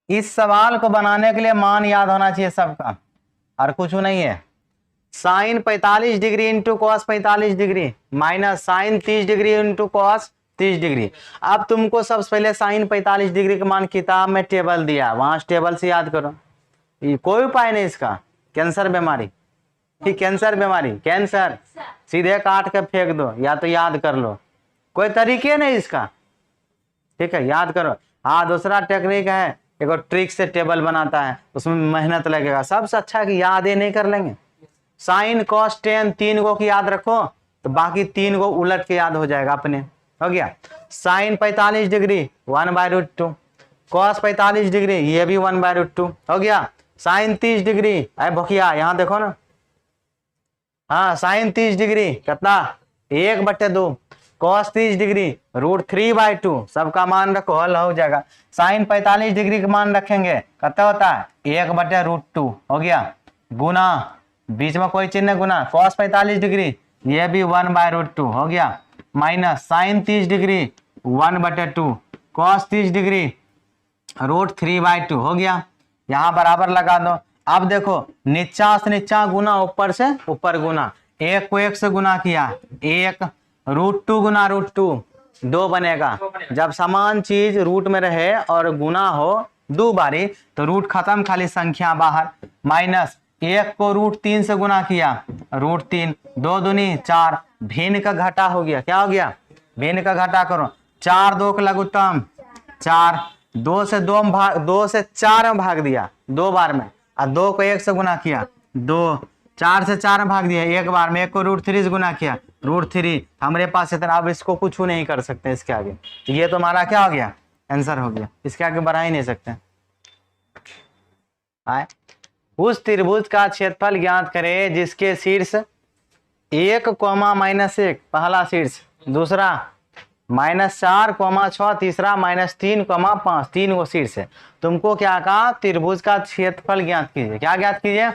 इस सवाल को बनाने के लिए मान याद होना चाहिए सबका, और कुछ नहीं है। Sine 45 degree into cos 45 degree minus sine 30 degree into cos 30 degree. अब तुमको सबसे पहले साइन 45 डिग्री का मान किताब में टेबल दिया, वहां टेबल से याद करो। ये कोई उपाय नहीं इसका। कैंसर बीमारी, ठीक, कैंसर बीमारी, कैंसर सीधे काट के फेंक दो या तो याद कर लो, कोई तरीके नहीं इसका, ठीक है, याद करो। हाँ, दूसरा टेक्निक है, एक ट्रिक से टेबल बनाता है, उसमें मेहनत लगेगा। सबसे अच्छा कि याद ही नहीं कर लेंगे। साइन कॉस टेन 3 को की याद रखो तो बाकी 3 को उलट के याद हो जाएगा अपने। हो गया, साइन 45 डिग्री 1/√2, कॉस 45 डिग्री ये भी 1/√2 हो गया। साइन 30 डिग्री, अरे भोकिया यहाँ देखो ना, हाँ साइन 30 डिग्री कितना 1/2, कॉस 30 डिग्री √3/2, सबका मान रखो, हल हो जाएगा। साइन 45 डिग्री का मान रखेंगे कितना होता है 1/√2 हो गया, गुना बीच में कोई चिन्ह गुना, कॉस 45 डिग्री ये भी 1/√2 हो गया, minus sine 30 degree 1/2, cos 30 degree √3/2 हो गया। यहाँ बराबर लगा दो। अब देखो नीचा से नीचा गुना, ऊपर से ऊपर गुना, एक को एक से गुना किया, एक √2 गुना √2 2 बनेगा। जब समान चीज रूट में रहे और गुना हो 2 बारी तो रूट खत्म, खाली संख्या बाहर, माइनस एक को √3 से गुना किया, √3 2 दूनी 4, भिन्न का घटा हो गया, क्या हो गया भिन्न का घटा करो, 4 2 का लघुत्तम 4, 2 से 4 में भाग दिया 2 बार में, और 2 को 1 से गुना किया 2, 4 से 4 में भाग दिया 1 बार में, 1 को √3 से गुना किया √3। हमारे पास इतना, अब इसको कुछ नहीं कर सकते इसके आगे, तो ये तो हमारा क्या हो गया आंसर हो गया, इसके आगे बढ़ा ही नहीं सकते। आए उस त्रिभुज का क्षेत्रफल ज्ञात करें जिसके शीर्ष 1, -1 पहला शीर्ष, दूसरा -4, 6, तीसरा -3, 5 3 को शीर्ष है। तुमको क्या कहा, त्रिभुज का क्षेत्रफल ज्ञात कीजिए। क्या ज्ञात कीजिए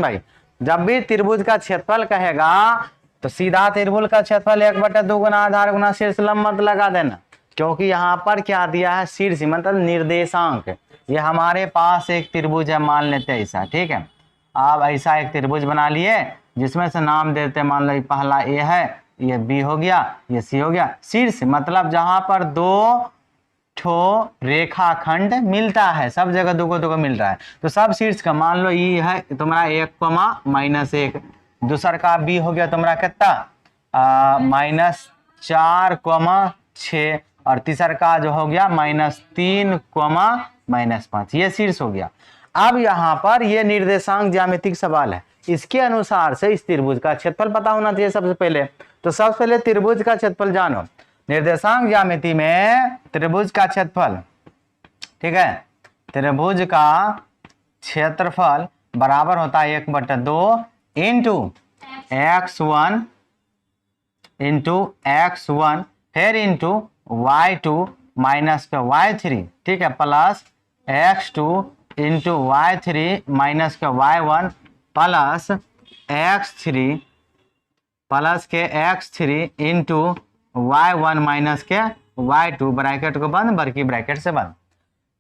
भाई, जब भी त्रिभुज का क्षेत्रफल कहेगा तो सीधा त्रिभुज का क्षेत्रफल 1/2 गुना आधार गुना शीर्ष लंब मत लगा देना, क्योंकि यहाँ पर क्या दिया है शीर्ष मतलब निर्देशांक। ये हमारे पास एक त्रिभुज है, मान लेते हैं ऐसा, ठीक है। आप ऐसा एक त्रिभुज बना लिए जिसमें से नाम देते, मान लो पहला ए है, ये बी हो गया, ये सी हो गया। शीर्ष मतलब जहां पर 2 ठो रेखाखंड मिलता है, सब जगह 2 को मिल रहा है, तो सब शीर्ष का मान लो ये है तुम्हारा 1, -1, दूसरा का बी हो गया तुम्हारा कितना -4, 6, और तीसरा का जो हो गया -3, -5, ये शीर्ष हो गया। अब यहाँ पर ये निर्देशांक ज्यामितिक सवाल है, इसके अनुसार से इस त्रिभुज का क्षेत्रफल पता होना चाहिए सबसे पहले। तो सबसे पहले त्रिभुज का क्षेत्रफल जानो। निर्देशांक ज्यामिति में त्रिभुज का क्षेत्रफल, ठीक है, त्रिभुज का क्षेत्रफल बराबर होता है 1/2 इंटू x1 फिर इंटू y2 माइनस का y3, ठीक है, plus x2 into y3 minus का y1 plus x3 into y1 minus के y2, ब्रैकेट को बंद, बड़की ब्रैकेट से बंद।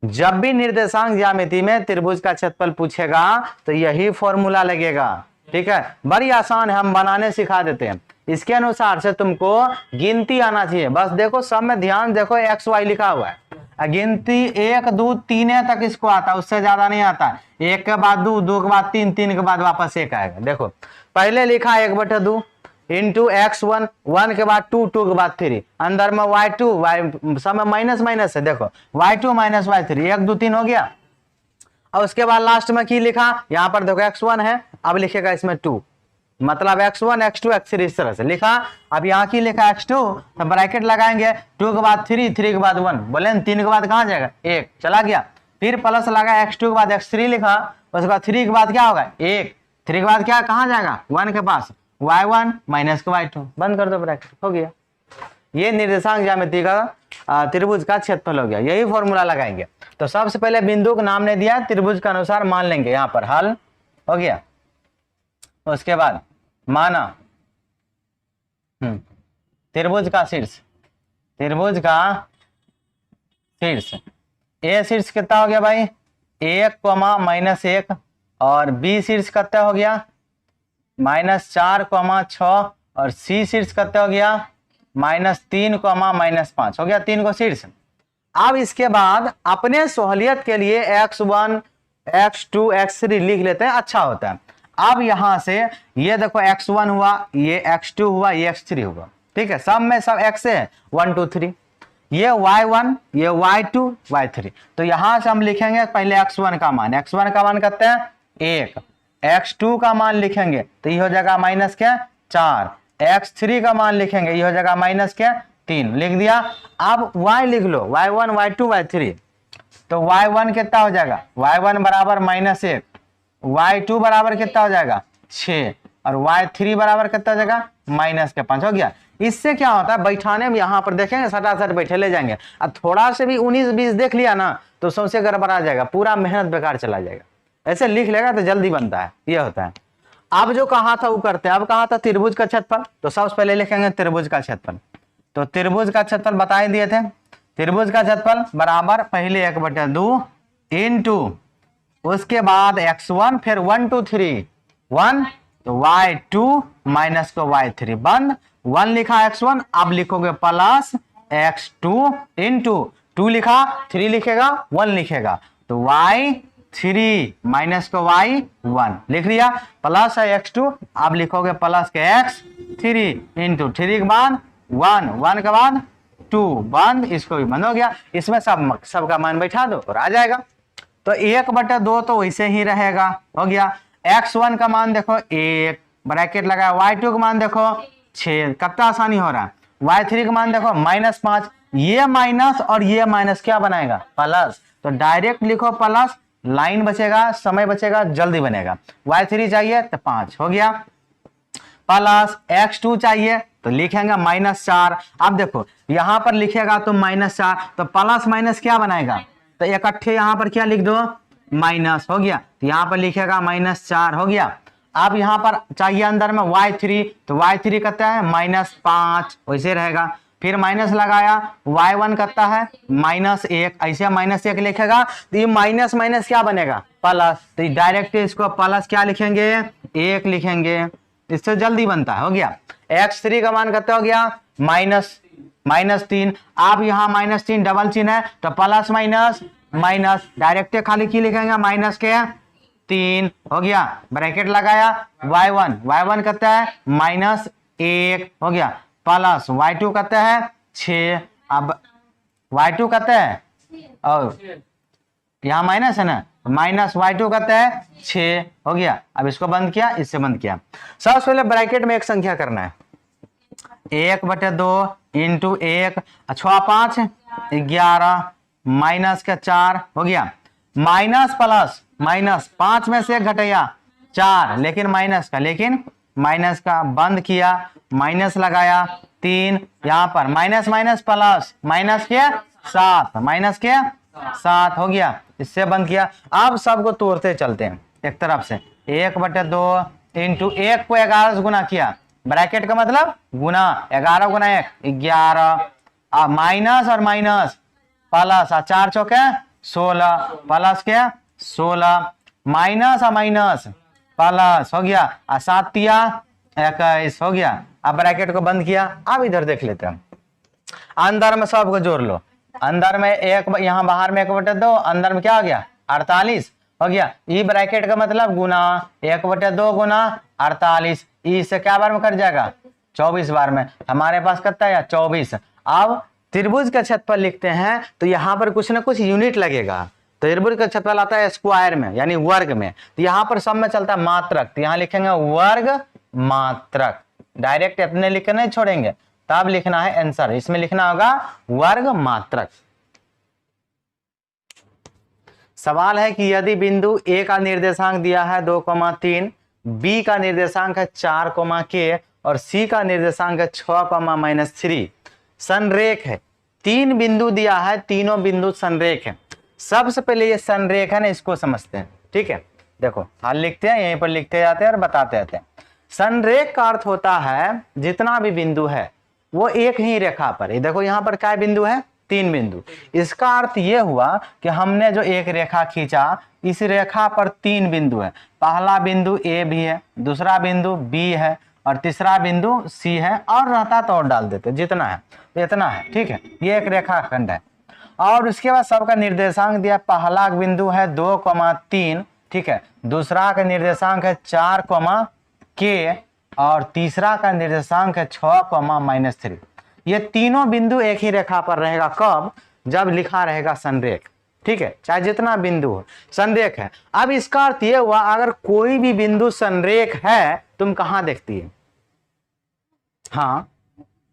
जब भी निर्देशांक ज्यामिति में त्रिभुज का क्षेत्रफल पूछेगा तो यही फॉर्मूला लगेगा, ठीक है, बड़ी आसान है, हम बनाने सिखा देते हैं। इसके अनुसार से तुमको गिनती आना चाहिए, बस देखो सब में ध्यान देखो x y लिखा हुआ है, गिनती 1 2 3 तक इसको आता है, उससे ज्यादा नहीं आता। 1 के बाद 2, 2 के बाद 3, 3 के बाद वापस 1 आएगा। देखो पहले लिखा 1/2 इंटू x1, 1 के बाद 2, 2 के बाद 3, अंदर में y2 सब में माइनस माइनस है, देखो y2 माइनस y3, 1 2 3 हो गया। और उसके बाद लास्ट में की लिखा, यहाँ पर देखो x1 है, अब लिखेगा इसमें 2, मतलब x1 x2 x3 इस तरह से लिखा। अब यहाँ की लिखा x2 तो ब्रैकेट लगाएंगे, 2 के बाद 3, 3 के बाद 1, बोले 3 के बाद कहाँ जाएगा 1 चला गया, फिर प्लस लगा, x2 के बाद x3 लिखा, उसके बाद 3 के बाद क्या होगा 1, 3 के बाद क्या कहाँ जाएगा 1 के पास, y1 माइनस का y2, बंद कर दो ब्रैकेट, हो गया। ये निर्देशांक ज्यामिति का त्रिभुज का क्षेत्रफल हो गया, यही फॉर्मूला लगाएंगे। तो सबसे पहले बिंदु का नाम ने दिया, त्रिभुज के अनुसार मान लेंगे, यहाँ पर हल हो गया। उसके बाद माना त्रिभुज का शीर्ष, ए शीर्ष कितना हो गया भाई 1 कॉमा -1 और बी शीर्ष कितना हो गया -4 कॉमा 6 और सी शीर्ष कितना हो गया -3 कॉमा -5 हो गया 3 को शीर्ष। अब इसके बाद अपने सहूलियत के लिए x1 x2 x3 लिख लेते हैं, अच्छा होता है। अब यहां से ये देखो x1 हुआ, ये x2 हुआ, ये x3 हुआ, ठीक है, सब में सब x है 1 2 3, ये y1 ये y2 y3। तो यहां से हम लिखेंगे पहले x1 का मान कहते हैं 1, x2 का मान लिखेंगे तो ये हो जाएगा माइनस क्या 4, x3 का मान लिखेंगे ये हो जाएगा माइनस क्या 3, लिख दिया। अब y लिख लो y1 y2 y3, तो y1 कितना हो जाएगा y1 बराबर -1, y2 बराबर कितना हो जाएगा 6 और y3 बराबर कितना हो जाएगा -5 हो गया। इससे क्या होता है बैठाने में यहाँ पर देखेंगे सटासट बैठे ले जाएंगे, अब थोड़ा से भी 19-20 देख लिया ना तो सौंसे गड़बड़ा जाएगा, पूरा मेहनत बेकार चला जाएगा। ऐसे लिख लेगा तो जल्दी बनता है, ये होता है। अब जो कहा था वो करते हैं। अब कहा था त्रिभुज का क्षेत्रफल, तो सबसे पहले लिखेंगे त्रिभुज का क्षेत्रफल। तो त्रिभुज का क्षेत्रफल बता दिए थे, त्रिभुज का क्षेत्रफल बराबर पहले 1/2 इंटू उसके बाद x1 फिर 1 2 3 1 तो y2 माइनस को y3 बंद 1 लिखा x1, अब लिखोगे प्लस x2 इंटू 2 लिखा 3 लिखेगा 1 लिखेगा तो y3 माइनस को y1 लिख लिया, प्लस है x2, अब लिखोगे प्लस के x3 इंटू 3 के बाद 1 के बाद 2 बंद, इसको भी बंद हो गया। इसमें सबका मान बैठा दो और आ जाएगा। तो 1/2 तो वैसे ही रहेगा, हो गया। x1 का मान देखो 1 ब्रैकेट लगाया, y2 का मान देखो 6, कितना आसानी हो रहा है। y3 का मान देखो -5, ये माइनस और ये माइनस क्या बनाएगा प्लस, तो डायरेक्ट लिखो प्लस, लाइन बचेगा, समय बचेगा, जल्दी बनेगा। y3 चाहिए तो 5 हो गया, प्लस x2 चाहिए तो लिखेंगे -4। अब देखो यहां पर लिखेगा तो -4, तो प्लस माइनस क्या बनाएगा, तो इकट्ठे यहां पर क्या लिख दो माइनस, हो गया, तो यहां पर लिखेगा -4 हो गया। अब यहां पर चाहिए अंदर में y3, तो y3 कहता है -5 वैसे रहेगा, फिर माइनस लगाया, y1 कहता है -1, ऐसे -1 लिखेगा तो ये माइनस माइनस क्या बनेगा प्लस, तो डायरेक्ट इसको प्लस क्या लिखेंगे 1 लिखेंगे, इससे जल्दी बनता है, हो गया। x3 का मान कितना हो गया -3, अब यहाँ -3 डबल चिन्ह है तो प्लस माइनस माइनस, डायरेक्ट खाली की लिखेंगे माइनस के 3 हो गया, ब्रैकेट लगाया, y1 कहता है -1 हो गया, प्लस y2 कहता है 6, अब y2 कहता है और यहाँ माइनस है ना, माइनस y2 कहता है 6 हो गया। अब इसको बंद किया, इससे बंद किया। सबसे पहले ब्रैकेट में एक संख्या करना है, 1/2 इंटू 1 6 5 11 माइनस का 4 हो गया, माइनस प्लस माइनस 5 में से 1 घटाया 4, लेकिन माइनस का बंद किया, माइनस लगाया 3, यहाँ पर माइनस माइनस प्लस माइनस के 7 हो गया, इससे बंद किया। अब सबको तोड़ते चलते हैं एक तरफ से, 1/2 इंटू 1 को 11 से गुना किया, ब्रैकेट का मतलब गुना, 11 गुना 1 11, अब माइनस और माइनस प्लस, 4 चौके 16 प्लस के 16, माइनस और माइनस प्लस हो गया, 7 तिया 21 हो गया। अब ब्रैकेट को बंद किया। अब इधर देख लेते हैं, अंदर में सबको जोड़ लो, अंदर में 1 यहाँ बाहर में 1/2, अंदर में क्या हो गया 48 हो गया। ई ब्रैकेट का मतलब गुना, 1/2 गुना 48, इससे क्या बार में कट जाएगा 24 बार में, हमारे पास कितना है 24। अब त्रिभुज का क्षेत्रफल लिखते हैं तो यहाँ पर कुछ ना कुछ यूनिट लगेगा, तो त्रिभुज का क्षेत्रफल आता है स्क्वायर में यानी वर्ग में, तो यहाँ पर सब में चलता है मात्रक, तो यहाँ लिखेंगे वर्ग मात्रक, डायरेक्ट इतने लिख के नहीं छोड़ेंगे, तब लिखना है आंसर, इसमें लिखना होगा वर्ग मात्रक। सवाल है कि यदि बिंदु ए का निर्देशांक दिया है 2,3, बी का निर्देशांक है 4, और सी का निर्देशांक है 6, -3, संरेख है। 3 बिंदु दिया है, तीनों बिंदु संरेख है। सबसे पहले ये संरेख है ना, इसको समझते हैं, ठीक है। देखो हल लिखते हैं, यहीं पर लिखते जाते हैं और बताते जाते हैं। संरेख का अर्थ होता है जितना भी बिंदु है वो एक ही रेखा पर, ये देखो यहाँ पर क्या बिंदु है 3 बिंदु। इसका अर्थ ये हुआ कि हमने जो एक रेखा खींचा, इस रेखा पर 3 बिंदु है। पहला बिंदु ए भी है, दूसरा बिंदु बी है और तीसरा बिंदु सी है, और रहता तो और डाल देते, जितना है इतना है, ठीक है। ये एक रेखा खंड है और उसके बाद सबका निर्देशांक दिया। पहला बिंदु है 2,3, ठीक है। दूसरा का निर्देशांक है 4, के और तीसरा का निर्देशांक है 6, -3। ये तीनों बिंदु एक ही रेखा पर रहेगा। कब? जब लिखा रहेगा संरेख, ठीक है। चाहे जितना बिंदु हो, संरेख है। अब इसका अर्थ ये हुआ, अगर कोई भी बिंदु संरेख है, तुम कहां देखती है? हाँ,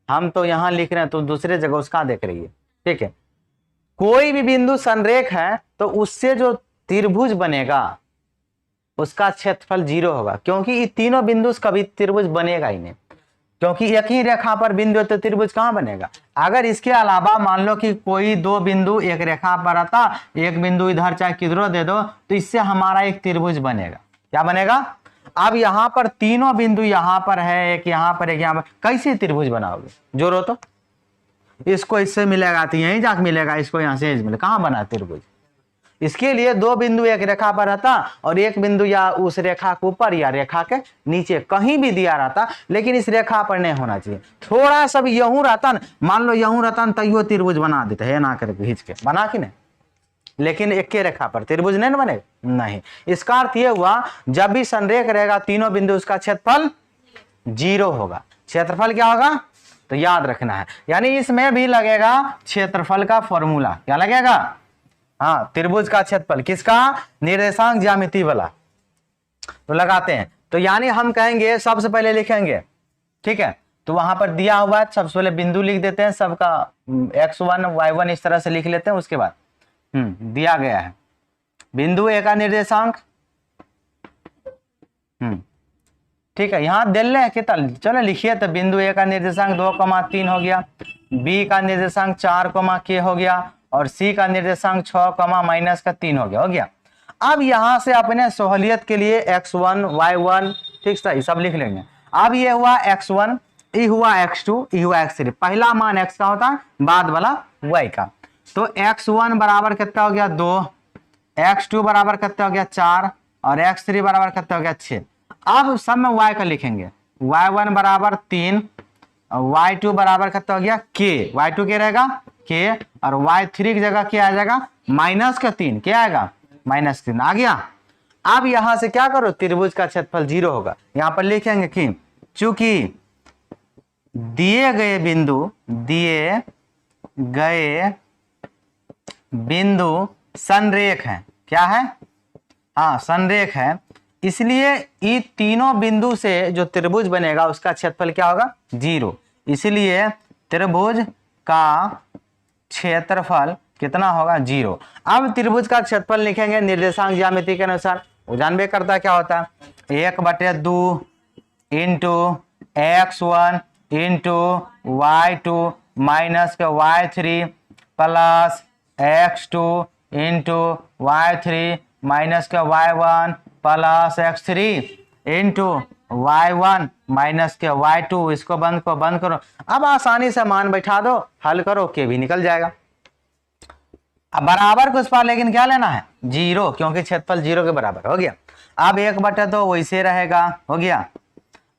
हम तो यहां लिख रहे हैं, तुम दूसरे जगह उसका देख रही है, ठीक है। कोई भी बिंदु संरेख है तो उससे जो त्रिभुज बनेगा उसका क्षेत्रफल 0 होगा, क्योंकि ये तीनों बिंदु कभी त्रिभुज बनेगा ही नहीं, क्योंकि एक ही रेखा पर बिंदु है तो त्रिभुज कहां बनेगा। अगर इसके अलावा मान लो कि कोई 2 बिंदु एक रेखा पर आता, एक बिंदु इधर चाहे किधरों दे दो, तो इससे हमारा एक त्रिभुज बनेगा। क्या बनेगा? अब यहाँ पर तीनों बिंदु यहाँ पर है, एक यहाँ पर, एक यहाँ पर, कैसे त्रिभुज बनाओगे? जोड़ो तो, इसको इससे मिलेगा तो यहीं जाके मिलेगा, इसको यहाँ से मिलेगा, कहाँ बना त्रिभुज? इसके लिए 2 बिंदु एक रेखा पर रहता और एक बिंदु या उस रेखा के ऊपर या रेखा के नीचे कहीं भी दिया रहता, लेकिन इस रेखा पर नहीं होना चाहिए। थोड़ा सा भी यूं रहता न, मान लो यूं रहता न, तैयो त्रिभुज बना देते है ना करके खींच के, बना कि नहीं? लेकिन एक के रेखा पर त्रिभुज नहीं ना बनेगा, नहीं। इसका अर्थ यह हुआ, जब भी संरेख रहेगा तीनों बिंदु, उसका क्षेत्रफल 0 होगा। क्षेत्रफल क्या होगा? तो याद रखना है, यानी इसमें भी लगेगा क्षेत्रफल का फॉर्मूला। क्या लगेगा? हाँ, त्रिभुज का क्षेत्रफल किसका? निर्देशांक ज्यामिति वाला। तो लगाते हैं, तो यानी हम कहेंगे, सबसे पहले लिखेंगे, ठीक है। तो वहां पर दिया हुआ है, सबसे पहले बिंदु लिख देते हैं सबका, x1 y1 इस तरह से लिख लेते हैं। उसके बाद दिया गया है बिंदु ए का निर्देशांक, ठीक है। यहाँ दे ले कितना, चलो लिखिए। तो बिंदु ए का निर्देशांक 2,3 हो गया, बी का निर्देशांक 4, के हो गया, और सी का निर्देशांक 6, -3 हो गया। अब यहां से अपने सहूलियत के लिए x1 y1, ठीक सही, सब लिख लेंगे। अब ये हुआ x1, ये हुआ x2, ये हुआ x3। पहला मान x का होता है, बाद वाला y का। तो x1 बराबर कितना हो गया? 2, x2 बराबर कितना हो गया? 4, और x3 बराबर कितना हो गया? 6। अब सब में y का लिखेंगे, y1 बराबर 3, y2 बराबर कितना हो गया? k, y2 क्या रहेगा? k, और y3 की जगह क्या आ जाएगा? -3, क्या आएगा? -3 आ गया। अब यहां से क्या करो? त्रिभुज का क्षेत्रफल 0 होगा। यहां पर लिखेंगे कि चूंकि दिए गए बिंदु संरेख है, क्या है? हाँ, संरेख है, इसलिए ये तीनों बिंदु से जो त्रिभुज बनेगा उसका क्षेत्रफल क्या होगा? 0। इसलिए त्रिभुज का क्षेत्रफल कितना होगा? 0। अब त्रिभुज का क्षेत्रफल लिखेंगे निर्देशांक ज्यामिति के अनुसार। वो जानबे करता क्या होता है? 1/2 into x1 into y2 minus y3 plus x2 into y3 minus y1 plus x3 into y1 minus y2। इसको बंद करो। अब आसानी से मान बैठा दो, हल करो, के भी निकल जाएगा। अब बराबर को उस पर, लेकिन क्या लेना है? 0, क्योंकि क्षेत्रफल 0 के बराबर हो गया। अब 1/2 वैसे रहेगा, हो गया।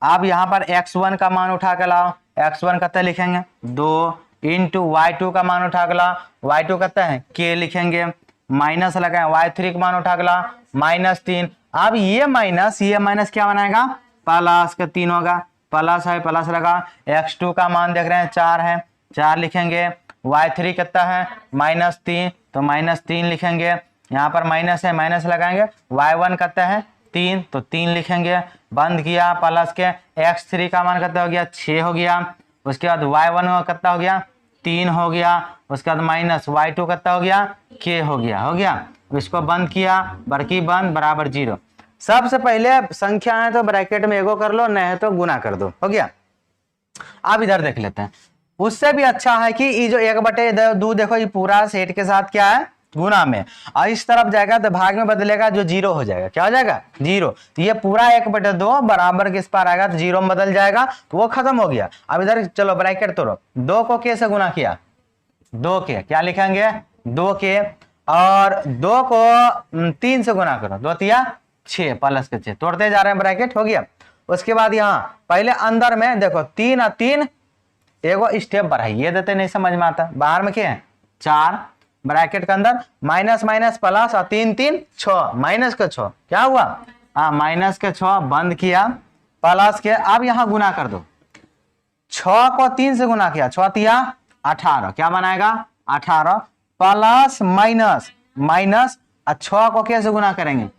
अब यहाँ पर x1 का मान उठा के लाओ, x1 कितना लिखेंगे? 2 इंटू y2 का मान उठा के लाओ, y2 कितना है? k लिखेंगे, माइनस लगाए, y3 का मान उठा के लाओ, -3। अब ये माइनस क्या बनाएगा? प्लस का 3 होगा, प्लस है, प्लस लगा। x2 का मान देख रहे हैं 4 है, 4 लिखेंगे। y3 कितना है? -3, तो -3 लिखेंगे। यहाँ पर माइनस है, माइनस लगाएंगे। y1 कितना है? 3, तो 3 लिखेंगे। बंद किया, प्लस के x3 का मान कितना हो गया? 6 हो गया। उसके बाद y1 कितना हो गया? 3 हो गया। उसके बाद माइनस y2 कितना हो गया? k हो गया। इसको बंद किया, बरकी बंद, बराबर 0। सबसे पहले संख्या है तो ब्रैकेट में एगो कर लो, नहीं है तो गुना कर दो, हो गया। अब इधर देख लेते हैं। उससे भी अच्छा है कि ये जो 1/2 देखो, ये पूरा सेट के साथ क्या है? गुना में, और इस तरफ जाएगा तो भाग में बदलेगा, जो 0 हो जाएगा। क्या हो जाएगा? 0। तो ये पूरा 1/2 बराबर किस पर आएगा? तो 0 में बदल जाएगा, तो वो खत्म हो गया। अब इधर चलो ब्रैकेट तोड़ो, 2 को k से गुना किया, 2 के, क्या लिखेंगे 2 के, और 2 को 3 से गुना करो, 2 तिया 6 प्लस के 6, तोड़ते जा रहे हैं ब्रैकेट, हो गया। उसके बाद यहाँ पहले अंदर में देखो 3 और 3 एगो स्टेप बढ़ाइए देते, नहीं समझ में आता। बाहर में क्या है 4, ब्रैकेट के अंदर माइनस माइनस प्लस, और 3 3 6, माइनस का 6 क्या हुआ, हाँ माइनस के 6 बंद किया, प्लस के अब यहाँ गुना कर दो, 6 को 3 से गुना किया, 6 तिया 18, क्या बनाएगा 18, प्लस माइनस माइनस, और 6 को कैसे गुना करेंगे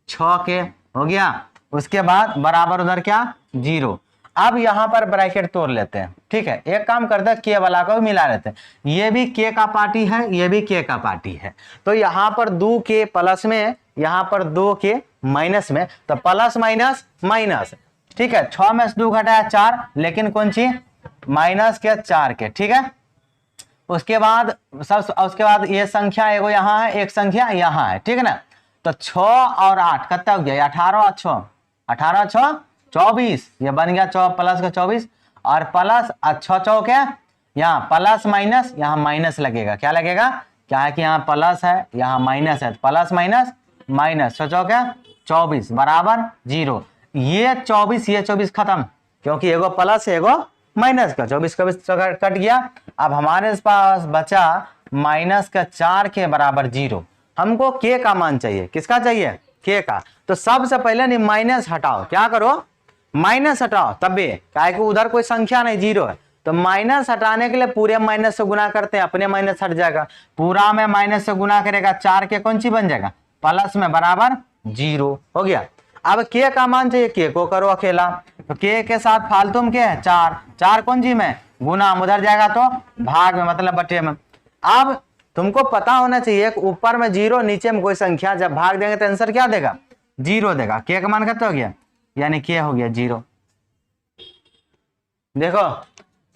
6 के, हो गया। उसके बाद बराबर उधर क्या 0। अब यहाँ पर ब्रैकेट तोड़ लेते हैं, ठीक है। एक काम करते हैं के वाला को भी मिला लेते हैं, ये भी के का पार्टी है, ये भी के का पार्टी है, तो यहाँ पर 2 के प्लस में, यहाँ पर 2 के माइनस में, तो प्लस माइनस माइनस, ठीक है। 6 में से 2 घटाया 4, लेकिन कौन सी माइनस के 4 के, ठीक है। उसके बाद ये संख्या एगो यहाँ है, एक संख्या यहाँ है, ठीक है ना। तो 6 और 8 कितना हो गया 18 और 6, 18 6 24, ये बन गया 4 प्लस का 24, और प्लस 6 चौक है, यहाँ प्लस माइनस, यहाँ माइनस लगेगा, क्या लगेगा, क्या है कि यहाँ प्लस है यहाँ माइनस है, प्लस माइनस माइनस, 6 चौक है 24 बराबर 0। ये 24 खत्म, क्योंकि एगो प्लस एगो माइनस का, 24 का कट गया। अब हमारे पास बचा माइनस का 4 के बराबर 0। हमको के का मान चाहिए, किसका चाहिए के का। तो सबसे पहले नहीं माइनस हटाओ, क्या करो माइनस हटाओ, तबे क्या कि उधर कोई संख्या नहीं 0 है, तो माइनस हटाने के लिए पूरे माइनस से गुना करते हैं, अपने माइनस हट जाएगा, पूरा में माइनस से गुना करेगा, 4 के कौन सी बन जाएगा प्लस में बराबर 0, हो गया। अब के का मान चाहिए, के को करो अकेला, तो के साथ फालतू में क्या है 4 कौन सी में गुना, उधर जाएगा तो भाग में, मतलब बटे में। अब तुमको पता होना चाहिए ऊपर में 0 नीचे में कोई संख्या, जब भाग देंगे तो आंसर क्या देगा 0 देगा। के का मान कितना हो गया, यानी के हो गया 0। देखो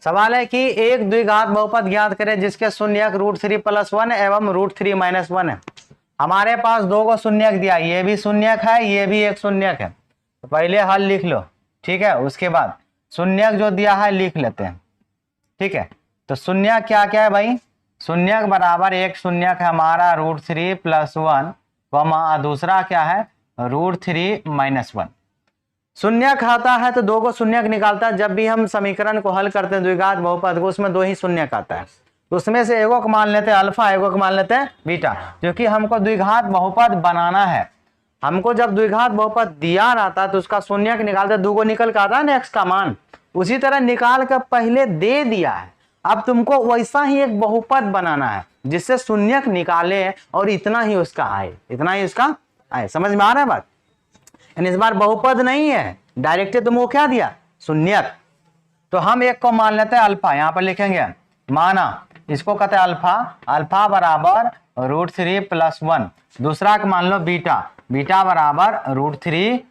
सवाल है कि एक द्विघात बहुपद ज्ञात करें जिसके शून्यक √3 + 1 एवं √3 - 1 है। हमारे पास 2 को शून्यक दिया, ये भी शून्यक है, ये भी एक शून्यक है, तो पहले हल लिख लो, ठीक है। उसके बाद शून्यक जो दिया है लिख लेते हैं, ठीक है। तो शून्यक क्या क्या है भाई, शून्यक बराबर एक शून्यक है हमारा √3 + 1, दूसरा क्या है √3 - 1। शून्यक आता है तो 2 को शून्यक निकालता है, जब भी हम समीकरण को हल करते हैं द्विघात बहुपद को, उसमें 2 ही शून्यक आता है, तो उसमें से एगो को मान लेते हैं अल्फा, एगो को मान लेते हैं बीटा, क्योंकि हमको द्विघात बहुपद बनाना है। हमको जब द्विघात बहुपद दिया रहता है तो उसका शून्यक निकालते 2 को निकल के आता है ना x का मान, उसी तरह निकाल कर पहले दे दिया है। अब तुमको वैसा ही एक बहुपद बनाना है जिससे शून्यक निकाले और इतना ही उसका आए, इतना ही उसका आए। समझ में आ रहा है बात, इस बार बहुपद नहीं है, डायरेक्ट तुमको क्या दिया शून्यक। तो हम एक को मान लेते हैं अल्फा, यहां पर लिखेंगे माना, इसको कहते हैं अल्फा, अल्फा बराबर √3 + 1। दूसरा को मान लो बीटा, बीटा बराबर √3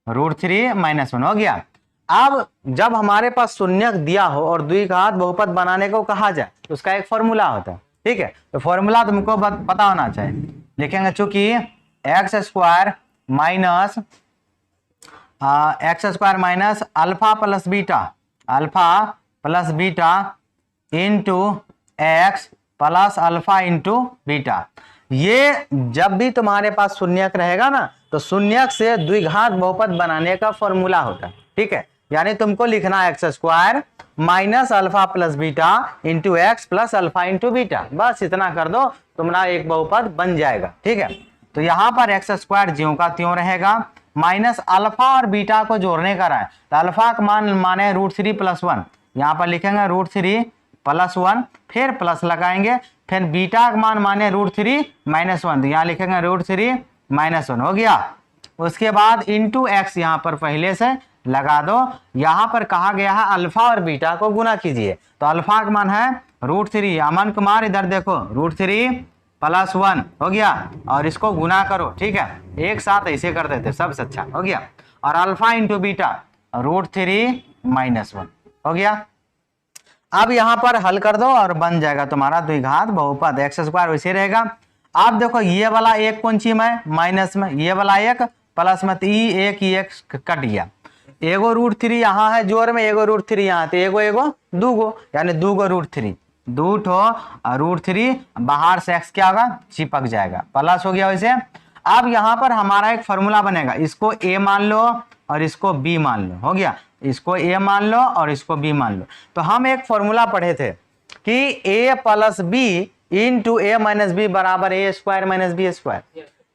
- 1 हो गया। अब जब हमारे पास शून्यक दिया हो और द्विघात बहुपद बनाने को कहा जाए तो उसका एक फॉर्मूला होता है, ठीक है। तो फॉर्मूला तुमको पता होना चाहिए, लिखेंगे चूंकि x² minus alpha plus beta into x plus alpha into beta. ये जब भी तुम्हारे पास शून्यक रहेगा ना तो शून्यक से द्विघात बहुपद बनाने का फॉर्मूला होता है, ठीक है। यानी तुमको लिखना है x² minus alpha plus beta into x plus alpha into beta, बस इतना कर दो तुम्हारा एक बहुपद बन जाएगा, ठीक है। तो यहाँ पर x² ज्यों का त्यों रहेगा, माइनस अल्फा और बीटा को जोड़ने का रहा है, तो अल्फा का मान माने √3 + 1, यहाँ पर लिखेंगे √3 + 1, फिर प्लस लगाएंगे, फिर बीटा का मान माने √3 - 1, तो यहाँ लिखेंगे √3 - 1 हो गया। उसके बाद इंटू x यहाँ पर पहले से लगा दो, यहाँ पर कहा गया है अल्फा और बीटा को गुना कीजिए, तो अल्फा का मान है √3, अमन कुमार इधर देखो √3 + 1 हो गया, और इसको गुना करो, ठीक है, एक साथ ऐसे कर देते सबसे अच्छा हो गया, और अल्फा इंटू बीटा √3 - 1 हो गया। अब यहाँ पर हल कर दो और बन जाएगा तुम्हारा द्विघात बहुपद, x² वैसे रहेगा। आप देखो ये वाला एक कौन सी में माइनस में, ये वाला एक प्लस में, तो एक कट गया, एगो √3 यहाँ है जोर में, एगो √3 यहाँ, तो एगो दूगो, यानी दूगो √3, 2 √3, बाहर से x क्या होगा, चिपक जाएगा, प्लस हो गया वैसे। अब यहाँ पर हमारा एक फॉर्मूला बनेगा, इसको a मान लो और इसको b मान लो, हो गया, इसको a मान लो और इसको b मान लो। तो हम एक फॉर्मूला पढ़े थे कि a plus b into a minus b बराबर a square minus b square,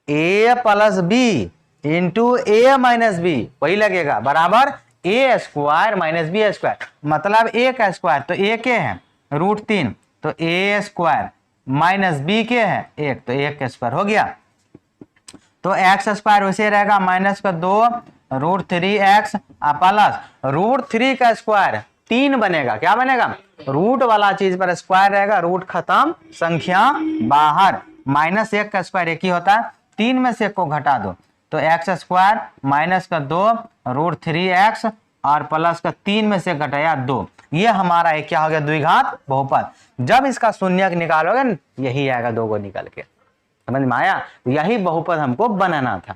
a plus b into a minus b वही लगेगा बराबर a square minus b square, मतलब a का स्क्वायर तो a के है √3, तो a स्क्वायर माइनस b के है 1, तो 1 का स्क्वायर हो गया। तो x स्क्वायर वैसे रहेगा माइनस का 2 √3x प्लस √3 का स्क्वायर 3 बनेगा, क्या बनेगा, रूट वाला चीज पर स्क्वायर रहेगा, रूट खत्म, संख्या बाहर, माइनस 1 का स्क्वायर 1 ही होता है, 3 में से 1 को घटा दो, तो x स्क्वायर माइनस का 2 √3x और प्लस का 3 में से घटाया 2, ये हमारा एक क्या हो गया, द्विघात बहुपद। जब इसका शून्यक निकालोगे यही आएगा 2 को निकल के, समझ में आया, यही बहुपद हमको बनाना था।